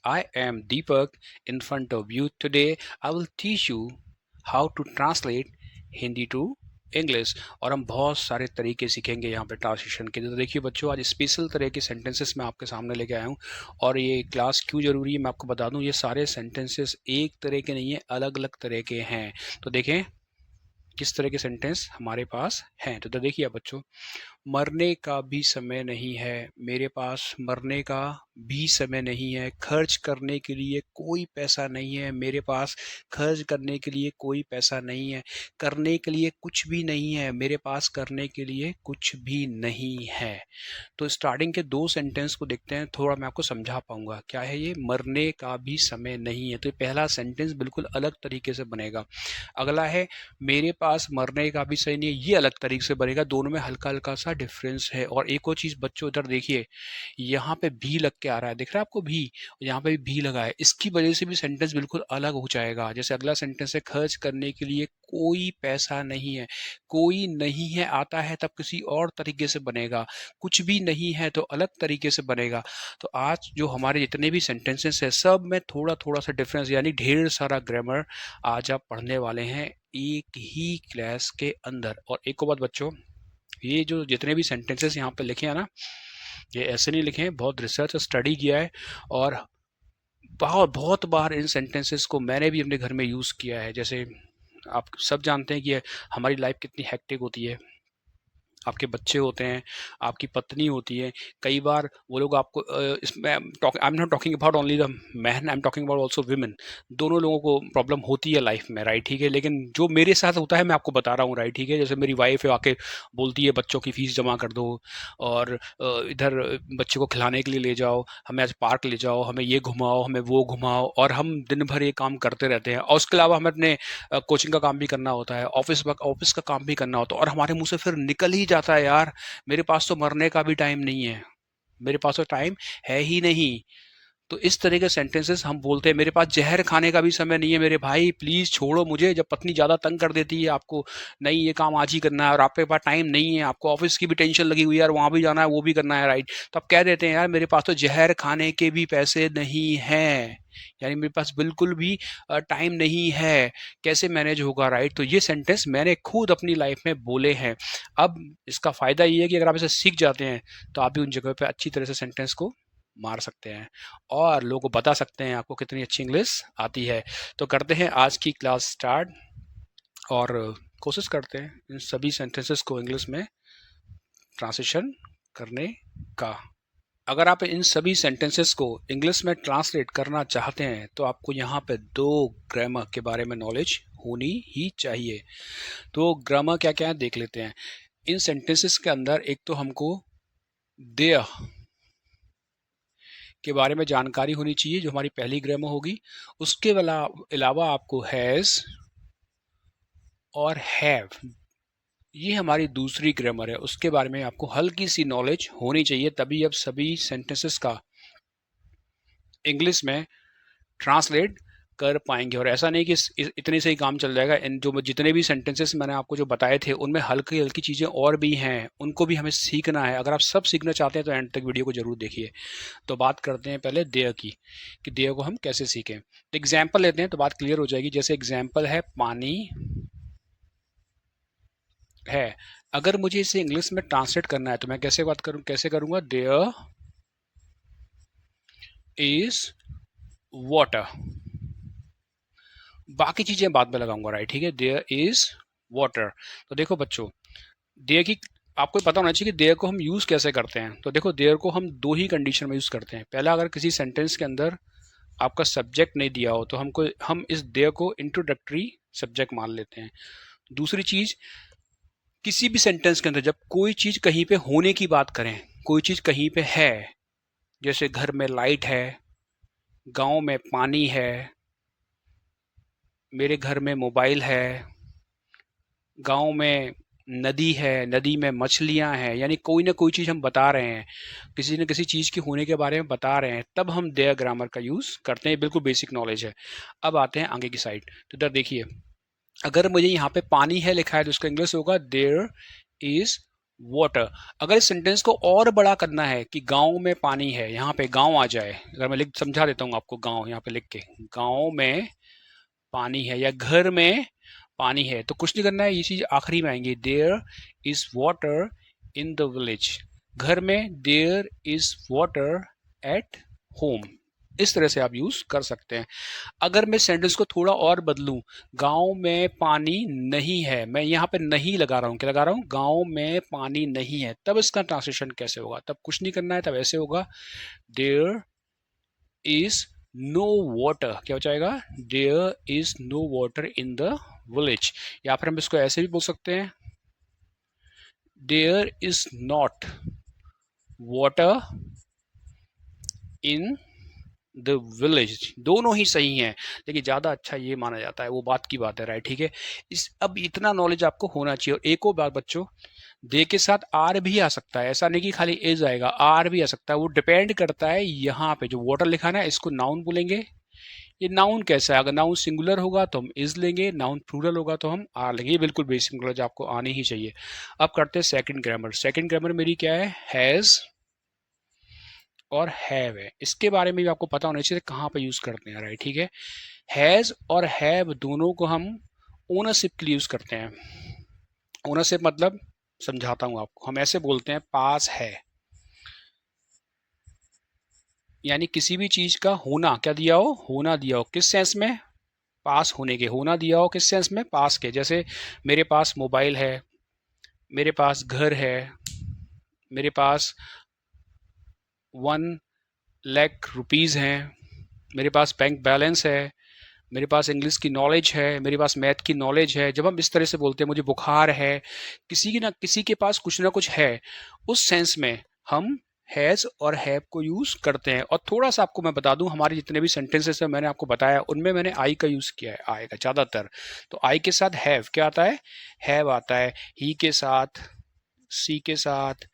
I am Deepak in front of you. Today I will teach you how to translate Hindi to English. और हम बहुत सारे तरीके सीखेंगे यहाँ पे ट्रांसलेशन के। तो देखिए बच्चों, आज स्पेशल तरह के सेंटेंसेस मैं आपके सामने लेके आया हूँ। और ये क्लास क्यों ज़रूरी है मैं आपको बता दूँ। ये सारे सेंटेंसेस एक तरह के नहीं है, अलग अलग तरह के हैं। तो देखें किस तरह के सेंटेंस हमारे पास हैं। तो देखिए बच्चों, मरने का भी समय नहीं है, मेरे पास मरने का भी समय नहीं है, खर्च करने के लिए कोई पैसा नहीं है, मेरे पास खर्च करने के लिए कोई पैसा नहीं है, करने के लिए कुछ भी नहीं है, मेरे पास करने के लिए कुछ भी नहीं है। तो स्टार्टिंग के दो सेंटेंस को देखते हैं, थोड़ा मैं आपको समझा पाऊंगा। क्या है ये? मरने का भी समय नहीं है। तो पहला सेंटेंस बिल्कुल अलग तरीके से बनेगा। अगला है मेरे पास मरने का भी सही नहीं है, ये अलग तरीके से बनेगा। दोनों में हल्का हल्का सा डिफरेंस है। और एक और चीज बच्चों, इधर देखिए, यहाँ पे भी लग के आ रहा है, दिख रहा है आपको भी? यहाँ पे भी लगा है, इसकी वजह से भी सेंटेंस बिल्कुल अलग हो जाएगा। जैसे अगला सेंटेंस है खर्च करने के लिए कोई पैसा नहीं है। कोई नहीं है आता है तब किसी और तरीके से बनेगा, कुछ भी नहीं है तो अलग तरीके से बनेगा। तो आज जो हमारे जितने भी सेंटेंसेस है, सब में थोड़ा थोड़ा सा डिफरेंस, यानी ढेर सारा ग्रामर आज आप पढ़ने वाले हैं एक ही क्लास के अंदर। और एक और बात बच्चों, ये जो जितने भी सेंटेंसेस यहाँ पे लिखे हैं ना, ये ऐसे नहीं लिखे हैं, बहुत रिसर्च स्टडी किया है। और बहुत बहुत बार इन सेंटेंसेस को मैंने भी अपने घर में यूज़ किया है। जैसे आप सब जानते हैं कि हमारी लाइफ कितनी हेक्टिक होती है। आपके बच्चे होते हैं, आपकी पत्नी होती है, कई बार वो लोग आपको इसमें I am not talking about only the man, I am talking about also women. दोनों लोगों को प्रॉब्लम होती है लाइफ में, राइट? ठीक है, लेकिन जो मेरे साथ होता है मैं आपको बता रहा हूँ, राइट? ठीक है, जैसे मेरी वाइफ है, आके बोलती है बच्चों की फीस जमा कर दो, और इधर बच्चे को खिलाने के लिए ले जाओ, हमें आज पार्क ले जाओ, हमें ये घुमाओ, हमें वो घुमाओ, और हम दिन भर ये काम करते रहते हैं। और उसके अलावा हमें अपने कोचिंग का काम भी करना होता है, ऑफिस का काम भी करना होता है, और हमारे मुंह से फिर निकल ही जाता है, यार मेरे पास तो मरने का भी टाइम नहीं है, मेरे पास तो टाइम है ही नहीं। तो इस तरह के सेंटेंसेस हम बोलते हैं। मेरे पास जहर खाने का भी समय नहीं है, मेरे भाई प्लीज छोड़ो मुझे। जब पत्नी ज्यादा तंग कर देती है आपको, नहीं ये काम आज ही करना है, और आपके पास टाइम नहीं है, आपको ऑफिस की भी टेंशन लगी हुई है, यार वहां भी जाना है, वो भी करना है, राइट? तो आप कह देते हैं यार मेरे पास तो जहर खाने के भी पैसे नहीं है, यानी मेरे पास बिल्कुल भी टाइम नहीं है, कैसे मैनेज होगा, राइट? तो ये सेंटेंस मैंने खुद अपनी लाइफ में बोले हैं। अब इसका फायदा ये है कि अगर आप इसे सीख जाते हैं तो आप भी उन जगह पे अच्छी तरह से सेंटेंस को मार सकते हैं, और लोगों को बता सकते हैं आपको कितनी अच्छी इंग्लिश आती है। तो करते हैं आज की क्लास स्टार्ट, और कोशिश करते हैं इन सभी सेंटेंसेस को इंग्लिश में ट्रांसलेशन करने का। अगर आप इन सभी सेंटेंसेस को इंग्लिश में ट्रांसलेट करना चाहते हैं तो आपको यहाँ पे दो ग्रामर के बारे में नॉलेज होनी ही चाहिए। तो ग्रामर क्या क्या है देख लेते हैं। इन सेंटेंसेस के अंदर एक तो हमको देयर के बारे में जानकारी होनी चाहिए, जो हमारी पहली ग्रामर होगी। उसके अलावा आपको हैज़ और हैव, ये हमारी दूसरी ग्रामर है, उसके बारे में आपको हल्की सी नॉलेज होनी चाहिए, तभी अब सभी सेंटेंसेस का इंग्लिश में ट्रांसलेट कर पाएंगे। और ऐसा नहीं कि इतने से ही काम चल जाएगा। इन जो जितने भी सेंटेंसेस मैंने आपको जो बताए थे उनमें हल्की हल्की चीज़ें और भी हैं, उनको भी हमें सीखना है। अगर आप सब सीखना चाहते हैं तो एंड तक वीडियो को जरूर देखिए। तो बात करते हैं पहले देयर की, कि देयर को हम कैसे सीखें। तो एग्जाम्पल लेते हैं तो बात क्लियर हो जाएगी। जैसे एग्जाम्पल है पानी है। अगर मुझे इसे इंग्लिश में ट्रांसलेट करना है तो मैं कैसे करूंगा? There is water. बाकी चीजें बाद में लगाऊंगा, राइट? ठीक है, देयर इज वाटर। तो देखो बच्चों, देयर की आपको पता होना चाहिए कि देयर को हम यूज कैसे करते हैं। तो देखो, देयर को हम दो ही कंडीशन में यूज करते हैं। पहला, अगर किसी सेंटेंस के अंदर आपका सब्जेक्ट नहीं दिया हो तो हम इस देयर को इंट्रोडक्टरी सब्जेक्ट मान लेते हैं। दूसरी चीज, किसी भी सेंटेंस के अंदर जब कोई चीज कहीं पे होने की बात करें, कोई चीज कहीं पे है, जैसे घर में लाइट है, गांव में पानी है, मेरे घर में मोबाइल है, गांव में नदी है, नदी में मछलियां हैं, यानी कोई ना कोई चीज हम बता रहे हैं, किसी न किसी चीज के होने के बारे में बता रहे हैं, तब हम देयर ग्रामर का यूज करते हैं। बिल्कुल बेसिक नॉलेज है। अब आते हैं आगे की साइड। तो इधर देखिए, अगर मुझे यहाँ पे पानी है लिखा है तो उसका इंग्लिश होगा देयर इज वाटर। अगर इस सेंटेंस को और बड़ा करना है कि गांव में पानी है, यहाँ पे गांव आ जाए, अगर मैं लिख समझा देता हूँ आपको, गांव यहाँ पे लिख के, गांव में पानी है या घर में पानी है, तो कुछ नहीं करना है, ये चीज आखिरी में आएंगे। There is water in the village. घर में there is water at home. इस तरह से आप यूज कर सकते हैं। अगर मैं सेंटेंस को थोड़ा और बदलूं, गांव में पानी नहीं है, मैं यहाँ पे नहीं लगा रहा हूँ, क्या लगा रहा हूँ, गांव में पानी नहीं है, तब इसका ट्रांसलेशन कैसे होगा? तब कुछ नहीं करना है, तब ऐसे होगा, देयर इज नो वाटर। क्या हो जाएगा? There is no water in the village. या फिर हम इसको ऐसे भी बोल सकते हैं, there is not water in the village. दोनों ही सही हैं, लेकिन ज़्यादा अच्छा ये माना जाता है, वो बात की बात है, राइट, ठीक है। इस अब इतना नॉलेज आपको होना चाहिए। और एक और बात बच्चों, दे के साथ आर भी आ सकता है, ऐसा नहीं कि खाली इज आएगा, आर भी आ सकता है। वो डिपेंड करता है, यहाँ पे जो वाटर लिखा है ना, इसको नाउन बोलेंगे। ये नाउन कैसा है? अगर नाउन सिंगुलर होगा तो हम इज लेंगे, नाउन प्लूरल होगा तो हम आर लेंगे। ये बिल्कुल बेसिक नॉलेज आपको आनी ही चाहिए। अब करते हैं सेकंड ग्रामर। सेकंड ग्रामर मेरी क्या है? हैज़ और हैव है। इसके बारे में भी आपको पता होना चाहिए कहाँ पे यूज करते हैं, राइट, ठीक है। हैज और हैव दोनों को हम ओनरशिप के लिए यूज करते हैं। ओनरशिप मतलब, समझाता हूँ आपको, हम ऐसे बोलते हैं पास है, यानी किसी भी चीज का होना क्या दिया हो, होना दिया हो, किस सेंस में? पास होने के। होना दिया हो किस सेंस में? पास के। जैसे मेरे पास मोबाइल है, मेरे पास घर है, मेरे पास 1 लाख रुपीज हैं, मेरे पास बैंक बैलेंस है, मेरे पास इंग्लिश की नॉलेज है, मेरे पास मैथ की नॉलेज है। जब हम इस तरह से बोलते हैं मुझे बुखार है, किसी की ना किसी के पास कुछ ना कुछ है, उस सेंस में हम हैज़ और हैव को यूज करते हैं। और थोड़ा सा आपको मैं बता दूं, हमारे जितने भी सेंटेंसेस हैं मैंने आपको बताया, उनमें मैंने आई का यूज किया है, आई का ज्यादातर। तो आई के साथ हैव क्या आता है? हैव आता है। ही के साथ, सी के साथ,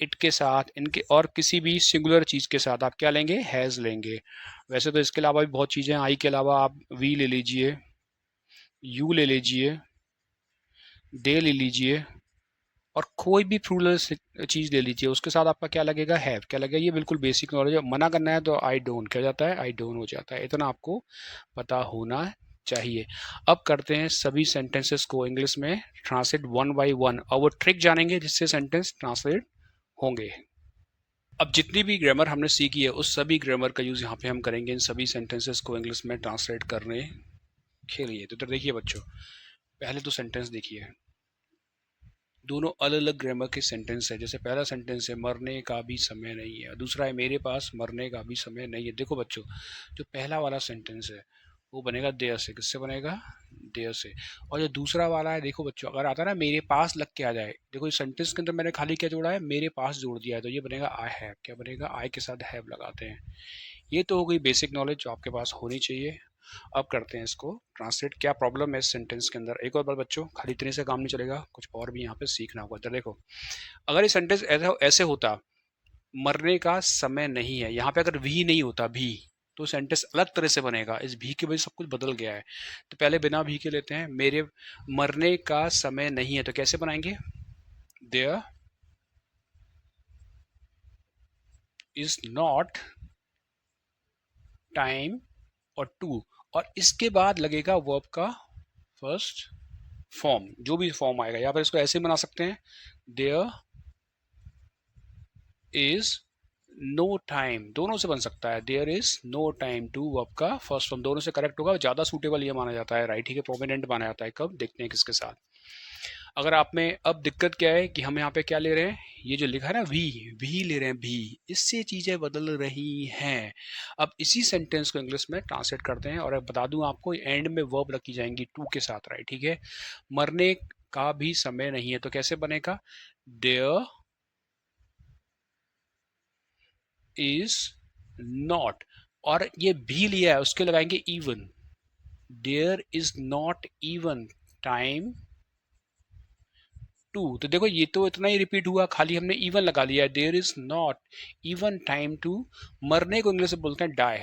इट के साथ, इनके, और किसी भी सिंगुलर चीज के साथ आप क्या लेंगे? हैज लेंगे। वैसे तो इसके अलावा भी बहुत चीजें हैं, आई के अलावा आप वी ले लीजिए, यू ले लीजिए, दे ले लीजिए, और कोई भी प्लूरल चीज ले लीजिए, उसके साथ आपका क्या लगेगा? हैव। क्या लगेगा? ये बिल्कुल बेसिक नॉलेज है। मना करना है तो आई डोंट, क्या हो जाता है? आई डोंट हो जाता है। इतना आपको पता होना चाहिए। अब करते हैं सभी सेंटेंसेस को इंग्लिश में ट्रांसलेट वन बाय वन, और वो ट्रिक जानेंगे जिससे सेंटेंस ट्रांसलेट होंगे। अब जितनी भी ग्रामर हमने सीखी है उस सभी ग्रामर का यूज यहाँ पे हम करेंगे इन सभी सेंटेंसेस को इंग्लिश में ट्रांसलेट करने के लिए। तो देखिए बच्चों, पहले तो सेंटेंस देखिए, दोनों अलग अलग ग्रामर के सेंटेंस है। जैसे पहला सेंटेंस है मरने का भी समय नहीं है, दूसरा है मेरे पास मरने का भी समय नहीं है। देखो बच्चों, जो पहला वाला सेंटेंस है वो बनेगा देयर से। किससे बनेगा? देयर से। और जो दूसरा वाला है, देखो बच्चों, अगर आता है ना मेरे पास लग के आ जाए, देखो इस सेंटेंस के अंदर मैंने खाली क्या जोड़ा है? मेरे पास जोड़ दिया है, तो ये बनेगा आई हैव। क्या बनेगा? आई के साथ हैव लगाते हैं। ये तो हो गई बेसिक नॉलेज जो आपके पास होनी चाहिए। अब करते हैं इसको ट्रांसलेट। क्या प्रॉब्लम है इस सेंटेंस के अंदर? एक और बार बच्चों, खाली इतने से काम नहीं चलेगा, कुछ और भी यहाँ पे सीखना होगा। इधर देखो, अगर ये सेंटेंस ऐसा ऐसे होता, मरने का समय नहीं है, यहाँ पे अगर भी नहीं होता, भी, तो सेंटेंस अलग तरह से बनेगा। इस भी की वजह से सब कुछ बदल गया है। तो पहले बिना भी के लेते हैं, मेरे मरने का समय नहीं है, तो कैसे बनाएंगे? देयर इज नॉट टाइम और टू, और इसके बाद लगेगा वर्ब का फर्स्ट फॉर्म, जो भी फॉर्म आएगा। या फिर इसको ऐसे बना सकते हैं, देयर इज नो टाइम, दोनों से बन सकता है। There is no time to, verb का फर्स्ट फॉर्म, दोनों से करेक्ट होगा। ज्यादा सूटेबल ये माना जाता है, राइट, ठीक है, प्रोमिनेंट माना जाता है। कब? देखते हैं किसके साथ। अगर आप में अब दिक्कत क्या है कि हम यहाँ पे क्या ले रहे हैं, ये जो लिखा है ना भी ले रहे हैं, भी, इससे चीजें बदल रही हैं। अब इसी सेंटेंस को इंग्लिश में ट्रांसलेट करते हैं, और बता दूं आपको, एंड में वर्ब रखी जाएंगी टू के साथ, राइट, ठीक है। मरने का भी समय नहीं है, तो कैसे बनेगा? देयर इज नॉट, और ये भी लिया है उसके लगाएंगे even, there is not even time to. तो देखो ये तो इतना ही रिपीट हुआ, खाली हमने इवन लगा लिया है। There is not even time to, मरने को इंग्लिश में बोलते हैं डाई,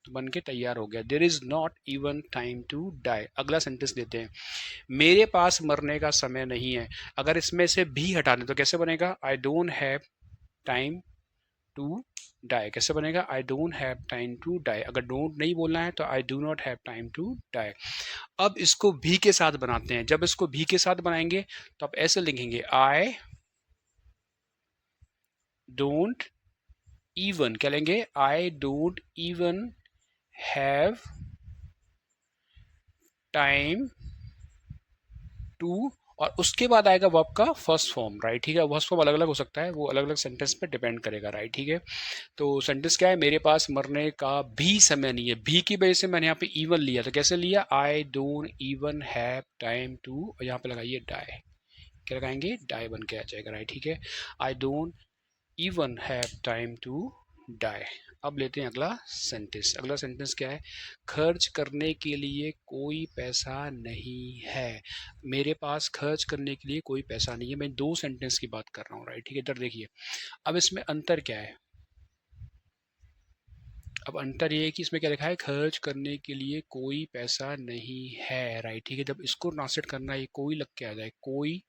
तो बन के तैयार हो गया। There is not even time to die. अगला सेंटेंस देते हैं, मेरे पास मरने का समय नहीं है। अगर इसमें से भी हटा दें तो कैसे बनेगा, I don't have time to die. कैसे बनेगा, I don't have time to die. अगर डोंट नहीं बोलना है तो I do not have time to die. अब इसको भी के साथ बनाते हैं। जब इसको भी के साथ बनाएंगे तो आप ऐसे लिखेंगे, आई डोंट इवन, क्या लेंगे, I don't even have time to, और उसके बाद आएगा वर्ब का फर्स्ट फॉर्म, राइट, ठीक है। फर्स्ट फॉर्म अलग अलग हो सकता है, वो अलग अलग सेंटेंस पे डिपेंड करेगा, राइट, ठीक है। तो सेंटेंस क्या है, मेरे पास मरने का भी समय नहीं है। भी की वजह से मैंने यहाँ पे इवन लिया, तो कैसे लिया, I don't even have time to, और यहाँ पे लगाइए डाई। क्या लगाएंगे, डाई बन के आ जाएगा, राइट, ठीक है। I don't even have time to die. अब लेते हैं अगला सेंटेंस। अगला सेंटेंस क्या है, खर्च करने के लिए कोई पैसा नहीं है। मेरे पास खर्च करने के लिए कोई पैसा नहीं है। मैं दो सेंटेंस की बात कर रहा हूँ, राइट, ठीक है। इधर देखिए, अब इसमें अंतर क्या है, अब अंतर ये है कि इसमें क्या लिखा है, खर्च करने के लिए कोई पैसा नहीं है, राइट, ठीक है। जब इसको ट्रांसलेट करना है, ये कोई लग के आ जाए, कोई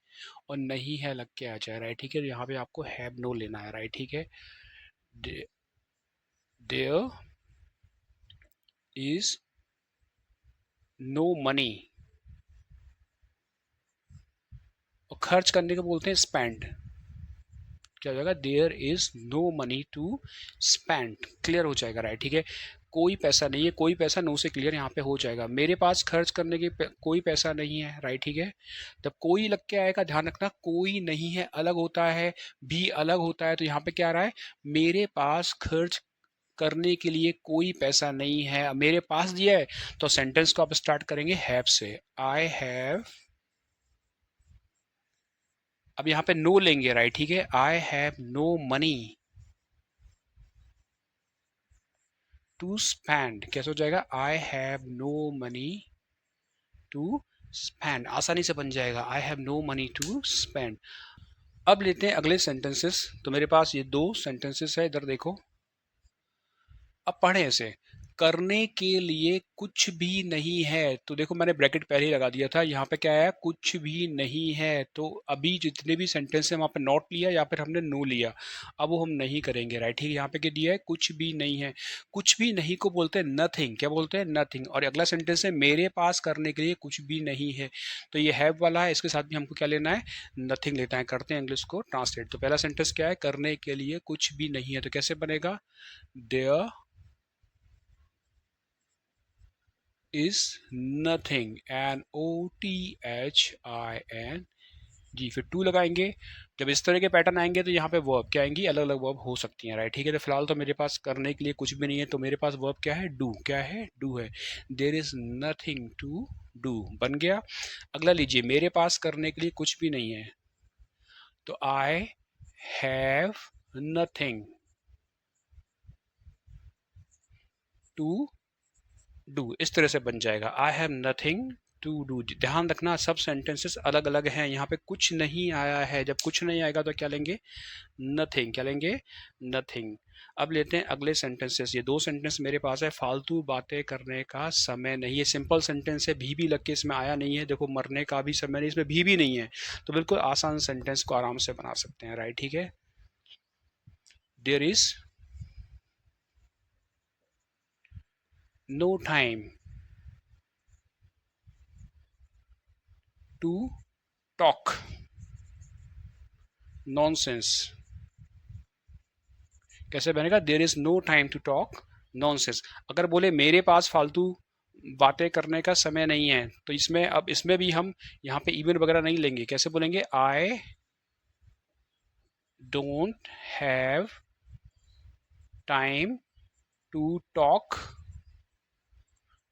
और नहीं है लग के आ जाए, राइट, ठीक है। यहाँ पे आपको हैव नो लेना है, राइट, ठीक है। देयर इज नो मनी, और खर्च करने को बोलते हैं स्पेंड। क्या हो जाएगा, there is no money to spend. Clear हो जाएगा, राइट, ठीक है। कोई पैसा नहीं है, कोई पैसा नो से क्लियर यहाँ पे हो जाएगा। मेरे पास खर्च करने की कोई पैसा नहीं है, राइट, ठीक है। जब कोई लग के आएगा, ध्यान रखना, कोई नहीं है अलग होता है, भी अलग होता है। तो यहाँ पे क्या आ रहा है, मेरे पास खर्च करने के लिए कोई पैसा नहीं है। मेरे पास दिया है तो सेंटेंस को आप स्टार्ट करेंगे हैव से, आई हैव। अब यहाँ पे नो लेंगे, राइट, ठीक है। I have no money to spend. कैसे हो जाएगा, I have no money to spend. आसानी से बन जाएगा, I have no money to spend. अब लेते हैं अगले सेंटेंसेस। तो मेरे पास ये दो सेंटेंसेस है, इधर देखो। अब पढ़े इसे, करने के लिए कुछ भी नहीं है। तो देखो मैंने ब्रैकेट पहले ही लगा दिया था, यहाँ पे क्या है, कुछ भी नहीं है। तो अभी जितने भी सेंटेंस है वहाँ पे नॉट लिया या फिर हमने नो लिया, अब वो हम नहीं करेंगे, राइट, ठीक है। यहाँ पे क्या दिया है, कुछ भी नहीं है। कुछ भी नहीं को बोलते हैं नथिंग। क्या बोलते हैं, नथिंग। और अगला सेंटेंस है, मेरे पास करने के लिए कुछ भी नहीं है। तो ये हैव वाला है, इसके साथ भी हमको क्या लेना है, नथिंग लेता है। करते हैं इंग्लिश को ट्रांसलेट। तो पहला सेंटेंस क्या है, करने के लिए कुछ भी नहीं है। तो कैसे बनेगा, देयर is nothing, NOTHING। फिर टू लगाएंगे। जब इस तरह के पैटर्न आएंगे तो यहाँ पे वर्ब क्या आएंगी, अलग अलग वर्ब हो सकती हैं, राइट, ठीक है। तो फिलहाल तो मेरे पास करने के लिए कुछ भी नहीं है, तो मेरे पास वर्ब क्या है, डू। क्या है, डू है। There is nothing to do बन गया। अगला लीजिए, मेरे पास करने के लिए कुछ भी नहीं है। तो I have nothing to do, इस तरह से बन जाएगा, I have nothing to do. ध्यान रखना, सब सेंटेंसेस अलग अलग हैं। यहाँ पे कुछ नहीं आया है, जब कुछ नहीं आएगा तो क्या लेंगे, नथिंग। क्या लेंगे, नथिंग। अब लेते हैं अगले सेंटेंसेस। ये दो सेंटेंस मेरे पास है, फालतू बातें करने का समय नहीं है। सिंपल सेंटेंस है, भी लग के इसमें आया नहीं है। देखो, मरने का भी समय नहीं, इसमें भी नहीं है। तो बिल्कुल आसान सेंटेंस को आराम से बना सकते हैं, राइट, ठीक है। There is no time to talk nonsense. कैसे बनेगा, there is no time to talk nonsense. अगर बोले मेरे पास फालतू बातें करने का समय नहीं है, तो इसमें अब इसमें भी हम यहाँ पे इवन वगैरह नहीं लेंगे। कैसे बोलेंगे, I don't have time to talk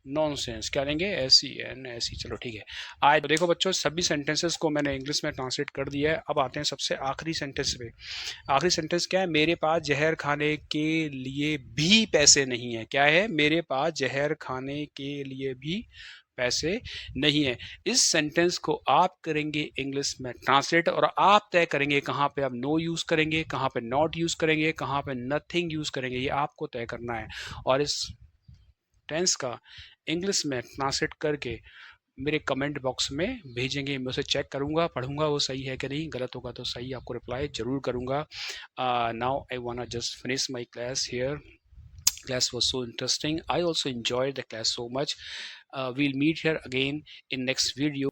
nonsense. क्या लेंगे, SEN, ऐसी। चलो ठीक है। आज तो देखो बच्चों, सभी सेंटेंसेस को मैंने इंग्लिश में ट्रांसलेट कर दिया है। अब आते हैं सबसे आखिरी सेंटेंस पे। आखिरी सेंटेंस क्या है, मेरे पास जहर खाने के लिए भी पैसे नहीं है। क्या है, मेरे पास जहर खाने के लिए भी पैसे नहीं है। इस सेंटेंस को आप करेंगे इंग्लिश में ट्रांसलेट, और आप तय करेंगे कहाँ पे आप नो यूज करेंगे, कहाँ पे नॉट यूज करेंगे, कहाँ पे नथिंग यूज करेंगे, ये आपको तय करना है। और इस टेंस का इंग्लिश में ट्रांसलेट करके मेरे कमेंट बॉक्स में भेजेंगे। मैं उसे चेक करूँगा, पढ़ूँगा वो सही है कि नहीं, गलत होगा तो सही आपको रिप्लाई ज़रूर करूँगा। Now I वांना just finish my class here. Class was so interesting. I also enjoyed the class so much. We'll meet here again in next video.